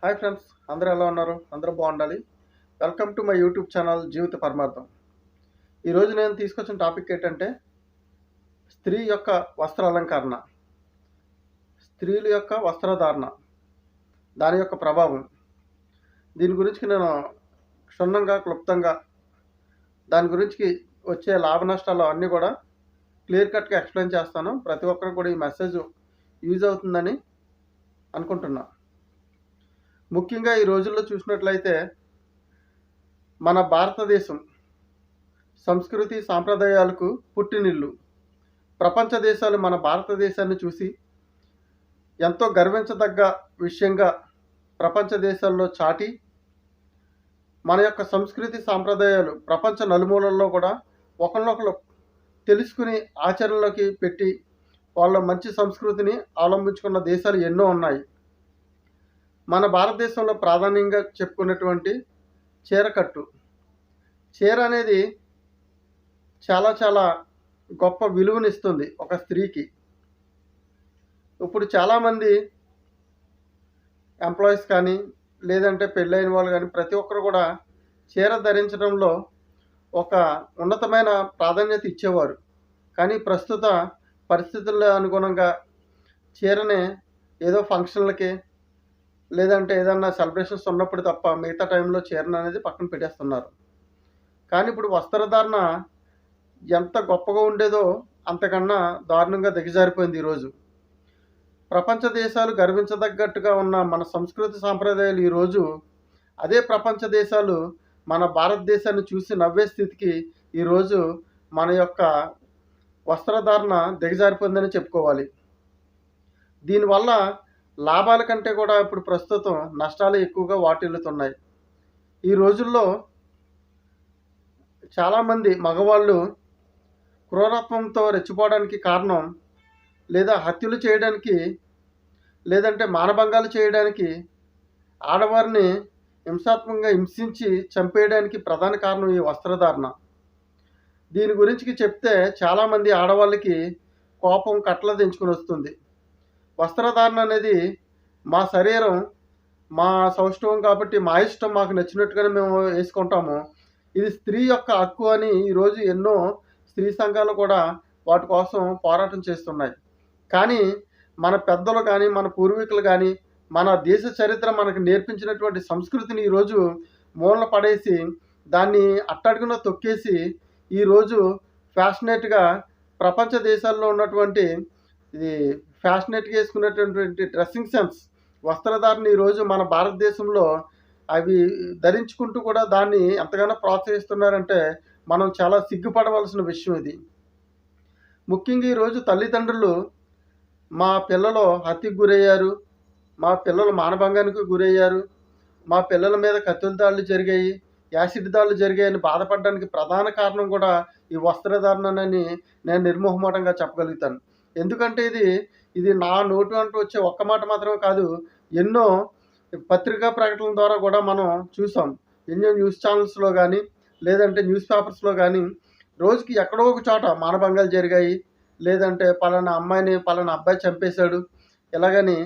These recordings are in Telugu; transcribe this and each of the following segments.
హాయ్ ఫ్రెండ్స్, అందరూ ఎలా ఉన్నారు? అందరూ బాగుండాలి. Welcome to my YouTube channel జీవిత పరమార్థం. ఈరోజు నేను తీసుకొచ్చిన టాపిక్ ఏంటంటే స్త్రీ యొక్క వస్త్ర అలంకరణ, స్త్రీల యొక్క వస్త్రధారణ, దాని యొక్క ప్రభావం. దీని గురించి నేను క్షుణ్ణంగా క్లుప్తంగా దాని గురించి వచ్చే లాభ నష్టాలు అన్నీ కూడా క్లియర్ కట్గా ఎక్స్ప్లెయిన్ చేస్తాను. ప్రతి ఒక్కరికి కూడా ఈ మెసేజ్ యూజ్ అవుతుందని అనుకుంటున్నా. ముఖ్యంగా ఈ రోజుల్లో చూసినట్లయితే మన భారతదేశం సంస్కృతి సాంప్రదాయాలకు పుట్టినిల్లు. ప్రపంచ దేశాలు మన భారతదేశాన్ని చూసి ఎంతో గర్వించదగ్గ విషయంగా ప్రపంచ దేశాల్లో చాటి మన యొక్క సంస్కృతి సాంప్రదాయాలు ప్రపంచ నలుమూలల్లో కూడా ఒకరినొకరు తెలుసుకుని ఆచరణలోకి పెట్టి వాళ్ళ మంచి సంస్కృతిని అవలంబించుకున్న దేశాలు ఎన్నో ఉన్నాయి. మన భారతదేశంలో ప్రాధాన్యంగా చెప్పుకున్నటువంటి చీరకట్టు. చీర అనేది చాలా చాలా గొప్ప విలువనిస్తుంది ఒక స్త్రీకి. ఇప్పుడు చాలామంది ఎంప్లాయీస్ కానీ లేదంటే పెళ్ళైన వాళ్ళు కానీ ప్రతి ఒక్కరు కూడా చీర ధరించడంలో ఒక ఉన్నతమైన ప్రాధాన్యత ఇచ్చేవారు. కానీ ప్రస్తుత పరిస్థితుల అనుగుణంగా చీరని ఏదో ఫంక్షన్లకి లేదంటే ఏదన్నా సెలబ్రేషన్స్ ఉన్నప్పుడు తప్ప మిగతా టైంలో చీరను అనేది పక్కన పెట్టేస్తున్నారు. కానీ ఇప్పుడు వస్త్రధారణ ఎంత గొప్పగా ఉండేదో అంతకన్నా దారుణంగా దిగజారిపోయింది ఈరోజు. ప్రపంచ దేశాలు గర్వించదగ్గట్టుగా ఉన్న మన సంస్కృతి సాంప్రదాయాలు ఈరోజు అదే ప్రపంచ దేశాలు మన భారతదేశాన్ని చూసి నవ్వే స్థితికి ఈరోజు మన యొక్క వస్త్రధారణ దిగజారిపోయిందని చెప్పుకోవాలి. దీనివల్ల లాభాల కంటే కూడా ఇప్పుడు ప్రస్తుతం నష్టాలు ఎక్కువగా వాటిల్లుతున్నాయి. ఈ రోజుల్లో చాలామంది మగవాళ్ళు క్రూరత్వంతో రెచ్చిపోవడానికి కారణం లేదా హత్యలు చేయడానికి లేదంటే మానభంగాలు చేయడానికి ఆడవారిని హింసాత్మకంగా హింసించి చంపేయడానికి ప్రధాన కారణం ఈ వస్త్రధారణ. దీని గురించి చెప్తే చాలామంది ఆడవాళ్ళకి కోపం కట్టలు తెంచుకుని వస్తుంది. వస్త్రధారణ అనేది మా శరీరం మా సౌష్ఠవం కాబట్టి మా ఇష్టం మాకు నచ్చినట్టుగానే మేము వేసుకుంటాము. ఇది స్త్రీ యొక్క హక్కు అని ఈరోజు ఎన్నో స్త్రీ సంఘాలు కూడా వాటి కోసం పోరాటం చేస్తున్నాయి. కానీ మన పెద్దలు కానీ మన పూర్వీకులు కానీ మన దేశ చరిత్ర మనకు నేర్పించినటువంటి సంస్కృతిని ఈరోజు మూలన పడేసి దాన్ని అట్టడుగున తొక్కేసి ఈరోజు ఫ్యాషనేట్గా ప్రపంచ దేశాల్లో ఉన్నటువంటి ఇది ఫ్యాషనేట్గా వేసుకునేటటువంటి డ్రెస్సింగ్ సెన్స్ వస్త్రధారణ ఈరోజు మన భారతదేశంలో అవి ధరించుకుంటూ కూడా దాన్ని ఎంతగానో ప్రోత్సహిస్తున్నారంటే మనం చాలా సిగ్గుపడవలసిన విషయం ఇది. ముఖ్యంగా ఈరోజు తల్లిదండ్రులు మా పిల్లలు హత్యకు గురయ్యారు, మా పిల్లలు మానభంగానికి గురయ్యారు, మా పిల్లల మీద కత్తుల దాడులు జరిగాయి, యాసిడ్ దాడులు జరిగాయని బాధపడడానికి ప్రధాన కారణం కూడా ఈ వస్త్రధారణని నేను నిర్మోహమాటంగా చెప్పగలుగుతాను. ఎందుకంటే ఇది నా నోటు అంటూ వచ్చే ఒక్క మాట మాత్రమే కాదు, ఎన్నో పత్రికా ప్రకటనల ద్వారా కూడా మనం చూసాం. ఎన్నో న్యూస్ ఛానల్స్లో కానీ లేదంటే న్యూస్ పేపర్స్లో కానీ రోజుకి ఎక్కడో ఒక చోట మానభంగాలు జరిగాయి, లేదంటే పలానా అమ్మాయిని పలానా అబ్బాయి చంపేశాడు, ఇలాగని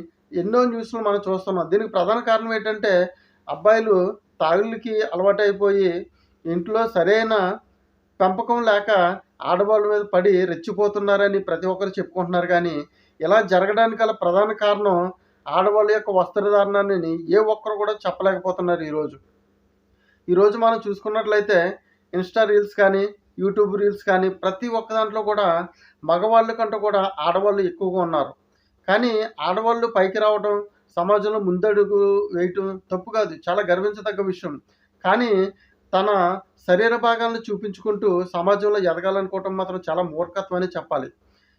ఎన్నో న్యూస్లు మనం చూస్తున్నాం. దీనికి ప్రధాన కారణం ఏంటంటే అబ్బాయిలు తాగుళ్ళకి అలవాటైపోయి ఇంట్లో సరైన పెంపకం లేక ఆడవాళ్ళ మీద పడి రెచ్చిపోతున్నారని ప్రతి ఒక్కరు చెప్పుకుంటున్నారు. కానీ ఇలా జరగడానికి గల ప్రధాన కారణం ఆడవాళ్ళ యొక్క వస్త్రధారణని ఏ ఒక్కరు కూడా చెప్పలేకపోతున్నారు. ఈరోజు మనం చూసుకున్నట్లయితే ఇన్స్టా రీల్స్ కానీ యూట్యూబ్ రీల్స్ కానీ ప్రతి ఒక్క దాంట్లో కూడా మగవాళ్ళ కంటే కూడా ఆడవాళ్ళు ఎక్కువగా ఉన్నారు. కానీ ఆడవాళ్ళు పైకి రావడం, సమాజంలో ముందడుగు వేయటం తప్పు కాదు, చాలా గర్వించదగ్గ విషయం. కానీ తన శరీర భాగాలను చూపించుకుంటూ సమాజంలో ఎదగాలనుకోవటం మాత్రం చాలా మూర్ఖత్వం అని చెప్పాలి.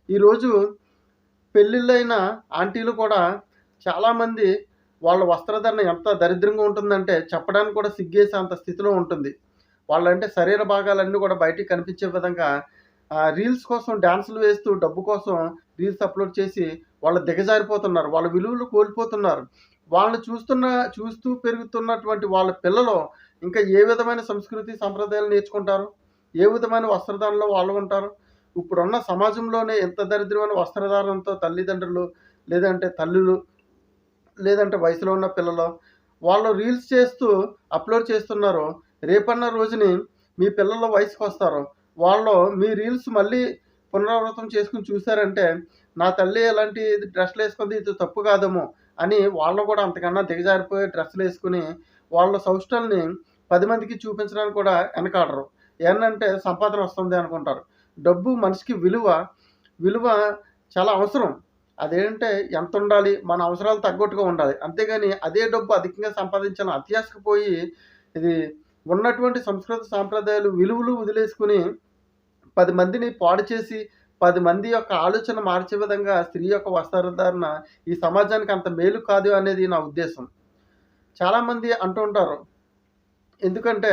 ఈరోజు పెళ్ళిళ్ళైన ఆంటీలు కూడా చాలామంది వాళ్ళ వస్త్రధారణ ఎంత దరిద్రంగా ఉంటుందంటే చెప్పడానికి కూడా సిగ్గేసే అంత స్థితిలో ఉంటుంది. వాళ్ళంటే శరీర భాగాలన్నీ కూడా బయటికి కనిపించే విధంగా రీల్స్ కోసం డ్యాన్సులు వేస్తూ డబ్బు కోసం రీల్స్ అప్లోడ్ చేసి వాళ్ళు దిగజారిపోతున్నారు, వాళ్ళ విలువలు కోల్పోతున్నారు. వాళ్ళని చూస్తూ పెరుగుతున్నటువంటి వాళ్ళ పిల్లలు ఇంకా ఏ విధమైన సంస్కృతి సంప్రదాయాలు నేర్చుకుంటారు, ఏ విధమైన వస్త్రధారణలో వాళ్ళు ఉంటారు? ఇప్పుడున్న సమాజంలోనే ఎంత దరిద్రమైన వస్త్రధారణతో తల్లిదండ్రులు లేదంటే తల్లులు లేదంటే వయసులో ఉన్న పిల్లలు వాళ్ళు రీల్స్ చేస్తూ అప్లోడ్ చేస్తున్నారో, రేపన్న రోజుని మీ పిల్లల వయసుకొస్తారో, వాళ్ళు మీ రీల్స్ మళ్ళీ పునరావృతం చేసుకొని చూసారంటే, నా తల్లి ఎలాంటి డ్రెస్సులేసుకుంది ఇది తప్పు కాదేమో అని వాళ్ళు కూడా అంతకన్నా దిగజారిపోయే డ్రెస్సులేసుకొని, వాళ్ళ సౌష్ఠల్ని 10 మందికి చూపించడానికి కూడా వెనకాడరు. ఏంటంటే సంపాదన వస్తుంది అనుకుంటారు. డబ్బు మనిషికి విలువ చాలా అవసరం. అదేంటే ఎంతుండాలి? మన అవసరాలు తగ్గట్టుగా ఉండాలి. అంతేగాని అదే డబ్బు అధికంగా సంపాదించాలని అత్యాశకు పోయి, ఇది ఉన్నటువంటి సంస్కృతి సాంప్రదాయాలు, విలువలు వదిలేసుకొని 10 మందిని పాడు చేసి, 10 మంది యొక్క ఆలోచన మార్చే విధంగా స్త్రీ యొక్క వస్త్రధారణ ఈ సమాజానికి అంత మేలు కాదు అనేది నా ఉద్దేశం. చాలామంది అంటూ ఉంటారు, ఎందుకంటే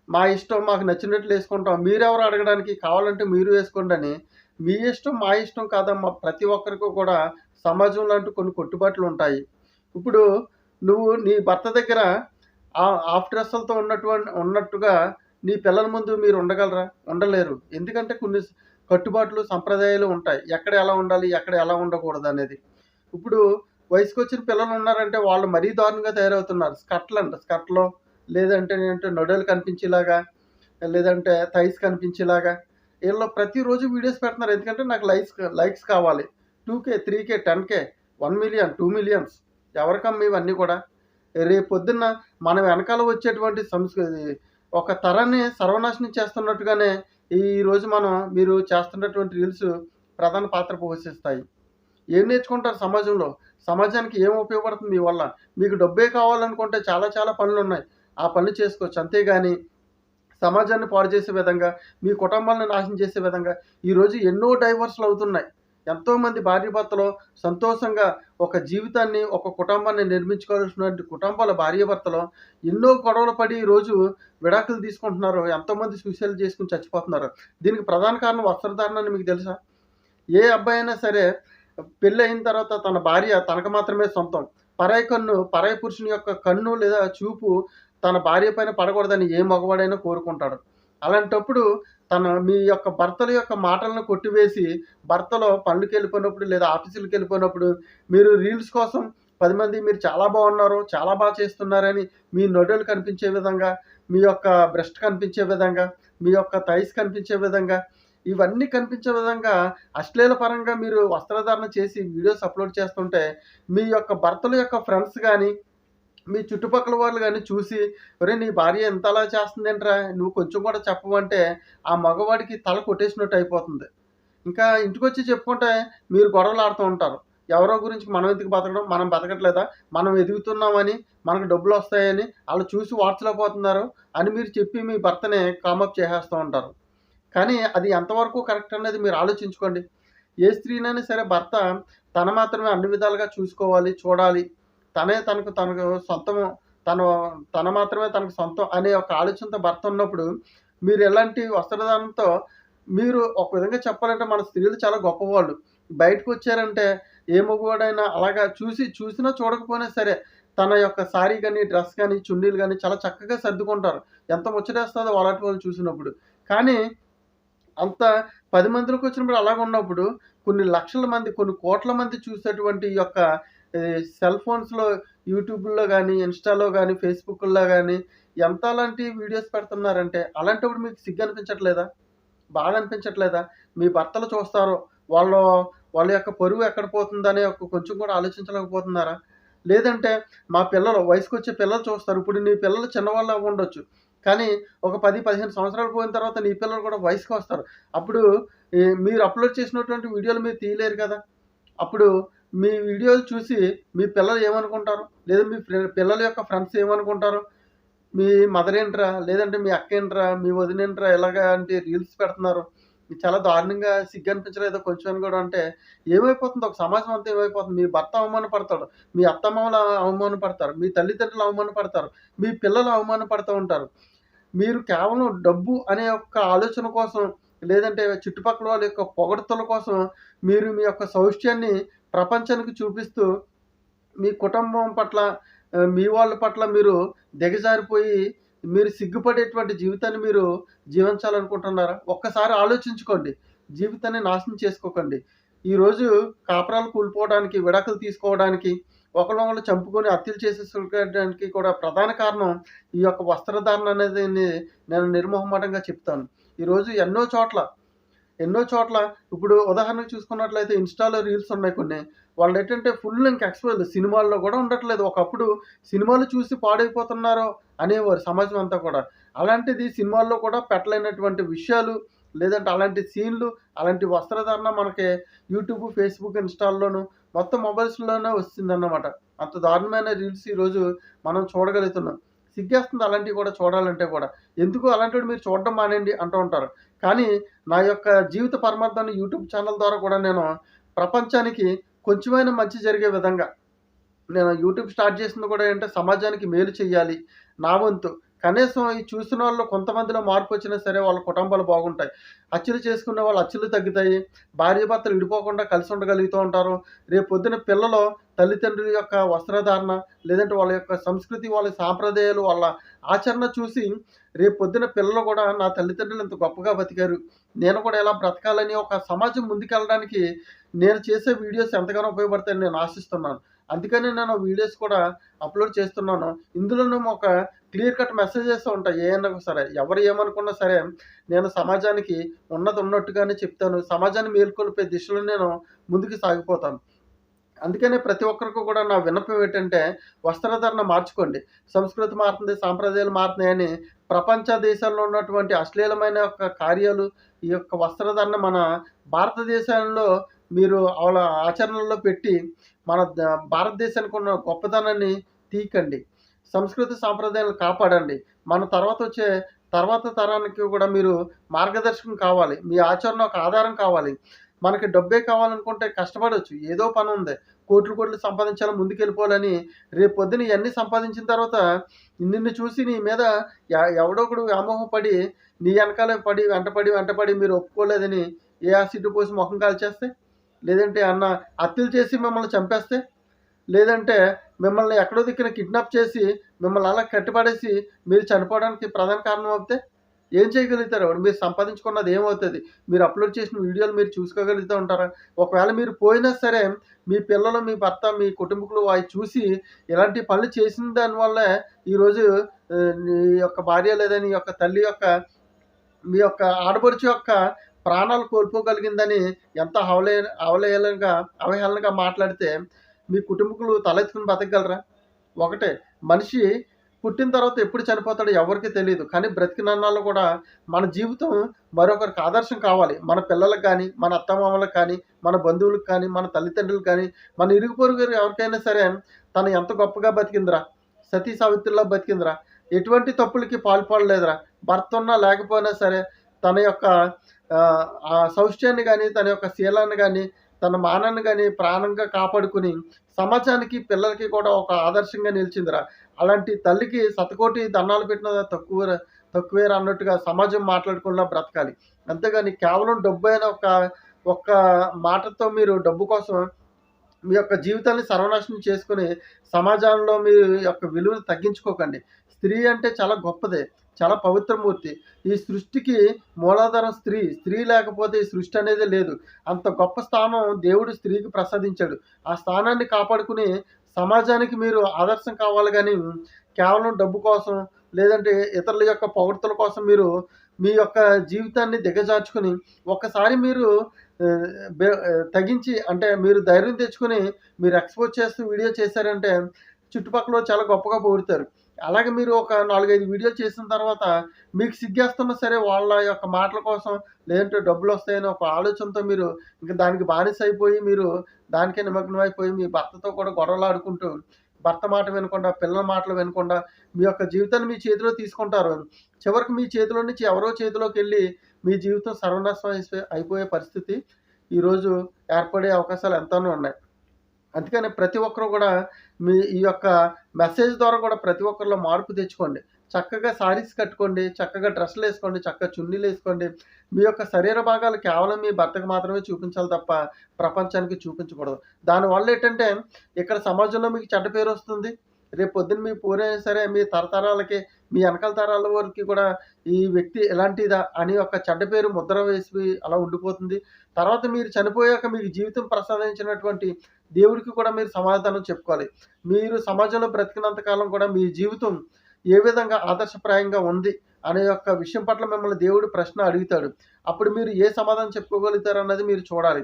మా ఇష్టం మాకు నచ్చినట్లు వేసుకుంటాం. మీరెవరు అడగడానికి? కావాలంటే మీరు వేసుకోండని. మీ ఇష్టం, మా ఇష్టం కాదమ్మా. ప్రతి ఒక్కరికి కూడా సమాజంలో అంటూ కొన్ని కట్టుబాట్లుంటాయి. ఇప్పుడు నువ్వు నీ భర్త దగ్గర హాఫ్ డ్రెస్సులతో ఉన్నట్టుగా నీ పిల్లల ముందు మీరు ఉండగలరా? ఉండలేరు. ఎందుకంటే కొన్ని కట్టుబాట్లు, సంప్రదాయాలు ఉంటాయి. ఎక్కడ ఎలా ఉండాలి, ఎక్కడ ఎలా ఉండకూడదనేది. ఇప్పుడు వయసుకొచ్చిన పిల్లలున్నారంటే వాళ్ళు మరీ దారుణంగా తయారవుతున్నారు. స్కర్ట్‌లో లేదంటే నడులు కనిపించేలాగా, లేదంటే థైస్ కనిపించేలాగా ఈళ్ళు ప్రతిరోజు వీడియోస్ పెడుతున్నారు. ఎందుకంటే నాకు లైక్స్ కావాలి. 2,000, 3,000, 10,000, 1,000,000, 2,000,000 ఎవరికమ్మా ఇవన్నీ కూడా? రేపొద్దున్న మన వెనకాల వచ్చేటువంటి ఒక తరాన్ని సర్వనాశనం చేస్తున్నట్టుగానే ఈరోజు మీరు చేస్తున్నటువంటి రీల్స్ ప్రధాన పాత్ర పోషిస్తాయి. ఏం నేర్చుకుంటారు సమాజంలో? సమాజానికి ఏం ఉపయోగపడుతుంది మీ వల్ల? మీకు డబ్బే కావాలనుకుంటే చాలా చాలా పనులున్నాయి. ఆ పనులు చేసుకోవచ్చు. అంతేగాని సమాజాన్ని పాడు చేసే విధంగా, మీ కుటుంబాలను నాశనం చేసే విధంగా ఈరోజు ఎన్నో డైవర్స్‌లు అవుతున్నాయి. ఎంతోమంది భార్యాభర్తలు సంతోషంగా ఒక జీవితాన్ని, ఒక కుటుంబాన్ని నిర్మించుకోవాల్సినటువంటి కుటుంబాల భార్యాభర్తలు ఎన్నో గొడవలు పడి ఈరోజు విడాకులు తీసుకుంటున్నారు. ఎంతోమంది సూసైడ్ చేసుకొని చచ్చిపోతున్నారు. దీనికి ప్రధాన కారణం వస్త్రధారణ అని మీకు తెలుసా? ఏ అబ్బాయి అయినా సరే పెళ్ళయిన తర్వాత తన భార్య తనకు మాత్రమే సొంతం. పరాయి పురుషుని యొక్క కన్ను లేదా చూపు తన భార్య పైన పడకూడదని ఏ మగవాడైనా కోరుకుంటాడు. అలాంటప్పుడు మీ యొక్క భర్తల యొక్క మాటలను కొట్టివేసి, భర్తలు పనులకెళ్ళిపోయినప్పుడు లేదా ఆఫీసులకెళ్ళిపోయినప్పుడు మీరు రీల్స్ కోసం 10 మంది మీరు చాలా బాగున్నారు, చాలా బాగా చేస్తున్నారని మీ నడులు కనిపించే విధంగా, మీ యొక్క బ్రెస్ట్ కనిపించే విధంగా, మీ యొక్క థైస్ కనిపించే విధంగా, ఇవన్నీ కనిపించే విధంగా అశ్లీల పరంగా మీరు వస్త్రధారణ చేసి వీడియోస్ అప్లోడ్ చేస్తుంటే, మీ యొక్క భర్తల యొక్క ఫ్రెండ్స్ గానీ, మీ చుట్టుపక్కల వాళ్ళు గానీ చూసి, "ఒరేయ్! నీ భార్య ఇంతలా చేస్తుందేంట్రా? నువ్వు కొంచెం కూడా చెప్పవంటే" ఆ మగవాడికి తల కొట్టేసినట్టు అయిపోతుంది. ఇంకా ఇంటికొచ్చి చెప్పుకుంటే మీరు గొడవలాడుతూ ఉంటారు. ఎవరో గురించి మనం ఎందుకు బతకడం? మనం బతకట్లేదా? మనం ఎదుగుతున్నామని, మనకు డబ్బులొస్తాయని, ఆళ్ళు చూసి వార్చలేకపోతున్నారు అని మీరు చెప్పి మీ భర్తని కామప్ చేసేస్తూ ఉంటారు. కానీ అది ఎంతవరకు కరెక్ట్ అనేది మీరు ఆలోచించుకోండి. ఏ స్త్రీనైనా సరే భర్త మాత్రమే అన్ని విధాలుగా చూసుకోవాలి, చూడాలి. తనకు సొంతము. తను మాత్రమే తనకు సొంతం అనే ఒక ఆలోచనతో భర్త ఉన్నప్పుడు, మీరు ఎలాంటి వస్త్రధారణతో మీరు ఒక విధంగా చెప్పాలంటే మన స్త్రీలు చాలా గొప్పవాళ్ళు. బయటకొచ్చారంటే ఏ మగవాడైనా అలాగా చూసినా చూడకపోయినా సరే తన యొక్క సారీ గాని, డ్రెస్ గాని, చున్నీలు గాని చాలా చక్కగా సర్దుకుంటారు. ఎంత ముచ్చటేస్తదో అలాంటి వాళ్ళని చూసినప్పుడు. కానీ అంత 10 మందిలోకి వచ్చినప్పుడు అలాగున్నప్పుడు కొన్ని లక్షల మంది, కొన్ని కోట్ల మంది చూసేటువంటి ఈ యొక్క సెల్ ఫోన్స్‌లో, యూట్యూబుల్లో గానీ, ఇన్‌స్టాలో గానీ, ఫేస్‌బుక్కుల్లో గానీ ఎంత అలాంటి వీడియోస్ పెడుతున్నారంటే, అలాంటప్పుడు మీకు సిగ్గనిపించట్లేదా? బాధ అనిపించట్లేదా? మీ భర్తలు చూస్తారు. వాళ్ళు వాళ్ళ యొక్క పరువు ఎక్కడ పోతుందనే కొంచెం కూడా ఆలోచించలేకపోతున్నారా? లేదంటే మా పిల్లలు వయసుకొచ్చే పిల్లలు చూస్తారు. ఇప్పుడు నీ పిల్లలు చిన్నవాళ్ళు అవ్వుండొచ్చు. కానీ ఒక 10, 15 సంవత్సరాలు పోయిన తర్వాత నీ పిల్లలు కూడా వయసుకొస్తారు. అప్పుడు మీరు అప్‌లోడ్ చేసినటువంటి వీడియోలు మీరు తీయలేరు కదా! అప్పుడు మీ వీడియోలు చూసి మీ పిల్లలు ఏమనుకుంటారు? లేదా మీ పిల్లల యొక్క ఫ్రెండ్స్ ఏమనుకుంటారు? మీ మదర్ ఏంట్రా? లేదంటే మీ అక్కేంట్రా? మీ వదినేంట్రా? ఇలాంటి రీల్స్ పెడుతున్నారు. ఇది చాలా దారుణంగా సిగ్గనిపించలేదా కొంచెం అని కూడా అంటే, ఏమైపోతుంది ఒక సమాజం అంతా ఏమైపోతుంది? మీ భర్త అవమానపడతాడు. మీ అత్తమామలు అవమానపడతారు. మీ తల్లిదండ్రులు అవమానపడతారు. మీ పిల్లలు అవమానపడుతూ ఉంటారు. మీరు కేవలం డబ్బు అనే ఒక్క ఆలోచన కోసం, లేదంటే చుట్టుపక్కల వాళ్ళ యొక్క పొగడ్తల కోసం మీరు మీ యొక్క సౌష్ఠ్యాన్ని ప్రపంచానికి చూపిస్తూ, మీ కుటుంబం పట్ల, మీ వాళ్ళ పట్ల మీరు దిగజారిపోయి, మీరు సిగ్గుపడేటువంటి జీవితాన్ని మీరు జీవించాలనుకుంటున్నారా? ఒక్కసారి ఆలోచించుకోండి. జీవితాన్ని నాశనం చేసుకోకండి. ఈరోజు కాపురాలు కూలిపోవడానికి, విడాకులు తీసుకోవడానికి, ఒకళ్ళనొకళ్ళు చంపుకొని హత్యలు చేసేసుకోవడానికి కూడా ప్రధాన కారణం ఈ యొక్క వస్త్రధారణ అనేది నేను నిర్మొహమాటంగా చెప్తాను. ఈరోజు ఎన్నో చోట్ల ఇప్పుడు ఉదాహరణకు చూసుకున్నట్లయితే ఇన్‌స్టాలో రీల్స్ ఉన్నాయి కొన్ని. వాళ్ళేంటంటే ఫుల్ ఇంక ఎక్స్‌పోజ్ సినిమాల్లో గూడా ఉండట్లేదు. ఒకప్పుడు సినిమాలు చూసి పాడైపోతున్నారు అనేవారు సమాజం అంతా కూడా. అలాంటిది సినిమాల్లో కూడా పెట్టలేనటువంటి విషయాలు, లేదంటే అలాంటి సీన్‌లు, అలాంటి వస్త్రధారణ మనకి యూట్యూబ్, ఫేస్‌బుక్, ఇన్‌స్టాల్లోను మొత్తం మొబైల్స్‌లోనే వస్తుందన్నమాట. అంత దారుణమైన రీల్స్ ఈరోజు మనం చూడగలుగుతున్నాం. సిగ్గేస్తుంది అలాంటివి కూడా చూడాలంటే కూడా. ఎందుకు అలాంటివి మీరు చూడడం మానేయండి అంటూ ఉంటారు. కానీ నా యొక్క జీవిత పరమార్థాన్ని యూట్యూబ్ ఛానల్ ద్వారా కూడా నేను ప్రపంచానికి కొంచెమైనా మంచి జరిగే విధంగా నేను యూట్యూబ్ స్టార్ట్ చేసింది కూడా ఏంటంటే సమాజానికి మేలు చేయాలి. నా వంతు కనీసం ఈ చూసినోళ్ళు కొంతమందిలో మార్పొచ్చినా సరే వాళ్ళ కుటుంబాలు బాగుంటాయి. హత్యలు చేసుకునే వాళ్ళు హత్యలు తగ్గుతాయి. భార్యాభర్తలు విడిపోకుండా కలిసి ఉండగలుగుతూ ఉంటారు. రేపొద్దున పిల్లలు తల్లిదండ్రుల యొక్క వస్త్రధారణ, లేదంటే వాళ్ళ యొక్క సంస్కృతి, వాళ్ళ సాంప్రదాయాలు, వాళ్ళ ఆచరణ చూసి రేపొద్దున పిల్లలు కూడా నా తల్లిదండ్రులు ఇంత గొప్పగా బతికారు. నేను కూడా ఇలా బ్రతకాలని ఒక సమాజం ముందుకెళ్ళడానికి నేను చేసే వీడియోస్ ఎంతగానో ఉపయోగపడతాయని నేను ఆశిస్తున్నాను. అందుకని నేను వీడియోస్ కూడా అప్‌లోడ్ చేస్తున్నాను. ఇందులోను ఒక క్లియర్ కట్ మెసేజెస్ ఉంటాయి. ఏయన్నా సరే, ఎవరు ఏమనుకున్నా సరే, నేను సమాజానికి ఉన్నది ఉన్నట్టుగానే చెప్తాను. సమాజాన్ని మేల్కొల్పే దిశలో నేను ముందుకు సాగిపోతాను. అందుకనే ప్రతి ఒక్కరికి కూడా నా విన్నపం ఏంటంటే, వస్త్రధారణ మార్చుకోండి. సంస్కృతి మారుతుంది, సాంప్రదాయాలు మారుతున్నాయని ప్రపంచ దేశాల్లో ఉన్నటువంటి అశ్లీలమైన యొక్క కార్యాలు, ఈ యొక్క వస్త్రధారణ మన భారతదేశంలో మీరు వాళ్ళ ఆచరణలో పెట్టి, మన భారతదేశానికి ఉన్న గొప్పతనాన్ని తీయకండి. సంస్కృతి సాంప్రదాయాలను కాపాడండి. మన తర్వాత తరానికి కూడా మీరు మార్గదర్శకం కావాలి. మీ ఆచరణ ఒక ఆధారం కావాలి. మనకి డబ్బే కావాలనుకుంటే కష్టపడొచ్చు. ఏదో పనుంది. కోట్లు, కోట్లు సంపాదించాలి, ముందుకెళ్ళిపోవాలని రేపొద్దున ఇయన్నీ సంపాదించిన తర్వాత నిన్ను చూసి నీ మీద ఎవడో ఒకడు వ్యామోహపడి నీ ఎనకాలే వెంటపడి మీరు ఒప్పుకోలేదని ఏ యాసిడ్ పోసి మొహం కాల్చేస్తే, లేదంటే హత్యలు చేసి మిమ్మల్ని చంపేస్తే, లేదంటే మిమ్మల్ని ఎక్కడో దిక్కున కిడ్నాప్ చేసి మిమ్మల్ని అలా కట్టిపడేసి మీరు చనిపోవడానికి ప్రధాన కారణం అవుతే ఏం చేయగలుగుతారు? మీరు సంపాదించుకున్నది ఏమవుతది? మీరు అప్‌లోడ్ చేసిన వీడియోలు మీరు చూసుకోగలుగుతా ఉంటారా? ఒకవేళ మీరు పోయినా సరే మీ పిల్లలు, మీ భర్త, మీ కుటుంబీకులు అయి చూసి ఇలాంటి పనులు చేసిన దానివల్లే ఈరోజు నీ యొక్క భార్య లేదా నీ యొక్క తల్లి యొక్క మీ యొక్క ఆడపడుచు యొక్క ప్రాణాలు కోల్పోగలిగిందని ఎంత అవహేళనగా మాట్లాడితే మీ కుటుంబీకులు తలెత్తుకొని బతకగలరా? ఒకటే మనిషి పుట్టిన తర్వాత ఎప్పుడు చనిపోతాడో ఎవరికీ తెలీదు. కానీ బ్రతికినన్నాళ్ళు కూడా మన జీవితం మరొకరికి ఆదర్శం కావాలి. మన పిల్లలకి గానీ, మన అత్తమామలకు కానీ, మన బంధువులకు కానీ, మన తల్లిదండ్రులకు కానీ, మన ఇరుగు పొరుగు ఎవరికైనా సరే తను ఎంత గొప్పగా బతికిందిరా, సతీ సావిత్రిలా బతికిందిరా, ఎటువంటి తప్పులకి పాల్పడలేదురా, భర్త ఉన్నా లేకపోయినా సరే తన యొక్క ఆ సౌష్ఠ్యాన్ని గానీ, తన యొక్క శీలాన్ని గానీ, తన మానాన్ని గానీ ప్రాణంగా కాపాడుకొని సమాజానికి, పిల్లలకి కూడా ఒక ఆదర్శంగా నిలిచిందిరా. అలాంటి తల్లికి శతకోటి దండాలు పెట్టినా తక్కువేరా అన్నట్టుగా సమాజం మాట్లాడకుండా బ్రతకాలి. అంతేగాని కేవలం డబ్బైన ఒక్క మాటతో మీరు డబ్బు కోసం మీ యొక్క జీవితాన్ని సర్వనాశనం చేసుకొని సమాజంలో మీ యొక్క విలువను తగ్గించుకోకండి. స్త్రీ అంటే చాలా గొప్పదే. చాలా పవిత్రమూర్తి. ఈ సృష్టికి మూలాధారం స్త్రీ. స్త్రీ లేకపోతే ఈ సృష్టి అనేదే లేదు. అంత గొప్ప స్థానం దేవుడు స్త్రీకి ప్రసాదించాడు. ఆ స్థానాన్ని కాపాడుకుని సమాజానికి మీరు ఆదర్శం కావాలి గానీ, కేవలం డబ్బు కోసం, లేదంటే ఇతరుల యొక్క పొగడ్తల కోసం మీరు మీ యొక్క జీవితాన్ని దిగజార్చుకొని ఒక్కసారి మీరు తెగించి అంటే మీరు ధైర్యం తెచ్చుకొని మీరు ఎక్స్‌పోజ్ చేస్తూ వీడియో చేశారంటే చుట్టుపక్కల చాలా గొప్పగా పొగుడుతారు. అలాగే మీరు ఒక 4, 5 వీడియోలు చేసిన తర్వాత మీకు సిగ్గేస్తున్నా సరే వాళ్ళ యొక్క మాటల కోసం, లేదంటే డబ్బులొస్తాయని ఒక ఆలోచనతో మీరు ఇంక దానికి బానిసైపోయి మీరు దానికే నిమగ్నమైపోయి మీ భర్తతో కూడా గొడవలాడుకుంటూ, భర్త మాట వినకుండా, పిల్లల మాటలు వినకుండా మీ యొక్క జీవితాన్ని మీ చేతిలో తీసుకుంటారు. చివరికి మీ చేతిలో నుంచి ఎవరో చేతిలోకెళ్ళి మీ జీవితం సర్వనాశనం అయిపోయే పరిస్థితి ఈరోజు ఏర్పడే అవకాశాలు ఎంతనో ఉన్నాయి. అందుకని ప్రతి ఒక్కరు కూడా ఈ యొక్క మెసేజ్ ద్వారా కూడా ప్రతి ఒక్కరిలో మార్పు తెచ్చుకోండి. చక్కగా శారీస్ కట్టుకోండి, చక్కగా డ్రెస్సులేసుకోండి, చక్కగా చున్నీలేసుకోండి. మీ యొక్క శరీర భాగాలు కేవలం మీ భర్తకు మాత్రమే చూపించాలి తప్ప ప్రపంచానికి చూపించకూడదు. దానివల్ల ఏంటంటే ఇక్కడ సమాజంలో మీకు చెడ్డ పేరొస్తుంది. రేపొద్దున మీ పోరైనా సరే మీ తరతరాలకి, మీ ఎనకాల తరాల వరకి కూడా ఈ వ్యక్తి ఇలాంటిదా అని ఒక చెడ్డ పేరు ముద్ర వేసి అలా ఉండిపోతుంది. తర్వాత మీరు చనిపోయాక మీకు జీవితం ప్రసాదించినటువంటి దేవుడికి కూడా మీరు సమాధానం చెప్పుకోవాలి. మీరు సమాజంలో బ్రతికినంత కాలం కూడా మీ జీవితం ఏ విధంగా ఆదర్శప్రాయంగా ఉంది అనే యొక్క విషయం పట్ల మిమ్మల్ని దేవుడు ప్రశ్న అడుగుతాడు. అప్పుడు మీరు ఏ సమాధానం చెప్పుకోగలుగుతారన్నది మీరు చూడాలి.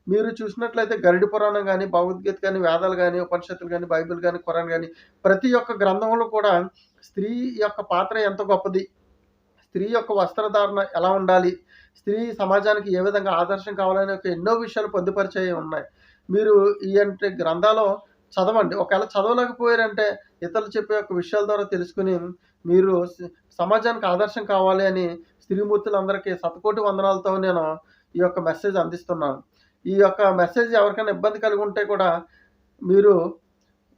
మీరు చూసినట్లయితే గరుడ పురాణం గాని, భగవద్గీత గాని, వేదాలు గాని, ఉపనిషత్తులు గాని, బైబిల్ గాని, ఖురాన్ గాని ప్రతి ఒక్క గ్రంథంలో కూడా స్త్రీ యొక్క పాత్ర ఎంత గొప్పది, స్త్రీ యొక్క వస్త్రధారణ ఎలా ఉండాలి, స్త్రీ సమాజానికి ఏ విధంగా ఆదర్శం కావాలనే ఒక ఎన్నో విషయాలు పొందుపరిచేవి ఉన్నాయి. మీరు ఇయంటే గ్రంథాలు చదవండి. ఒకవేళ చదవలేకపోయారంటే ఇతరులు చెప్పే యొక్క విషయాల ద్వారా తెలుసుకొని మీరు సమాజానికి ఆదర్శం కావాలి అని స్త్రీమూర్తులందరికీ శతకోటి వందనాలతో నేను ఈ యొక్క మెసేజ్ అందిస్తున్నాను. ఈ యొక్క మెసేజ్ ఎవరికైనా ఇబ్బంది కలిగి ఉంటే కూడా మీరు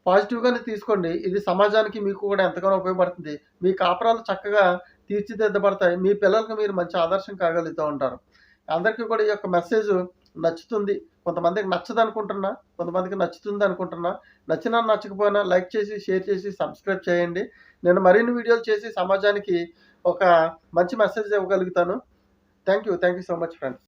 పాజిటివ్‌గానే తీసుకోండి. ఇది సమాజానికి మీకు కూడా ఎంతగానో ఉపయోగపడుతుంది. మీ కాపురాలు చక్కగా తీర్చిదిద్దబడతాయి. మీ పిల్లలకి మీరు మంచి ఆదర్శం కాగలుగుతూ ఉంటారు. అందరికీ కూడా ఈ యొక్క మెసేజ్ నచ్చుతుంది. కొంతమందికి నచ్చదనుకుంటున్నా, కొంతమందికి నచ్చుతుందనుకుంటున్నా. నచ్చినా, నచ్చకపోయినా లైక్ చేసి, షేర్ చేసి, సబ్స్క్రైబ్ చేయండి. నేను మరిన్ని వీడియోలు చేసి సమాజానికి ఒక మంచి మెసేజ్ ఇవ్వగలుగుతాను. Thank you so much friends.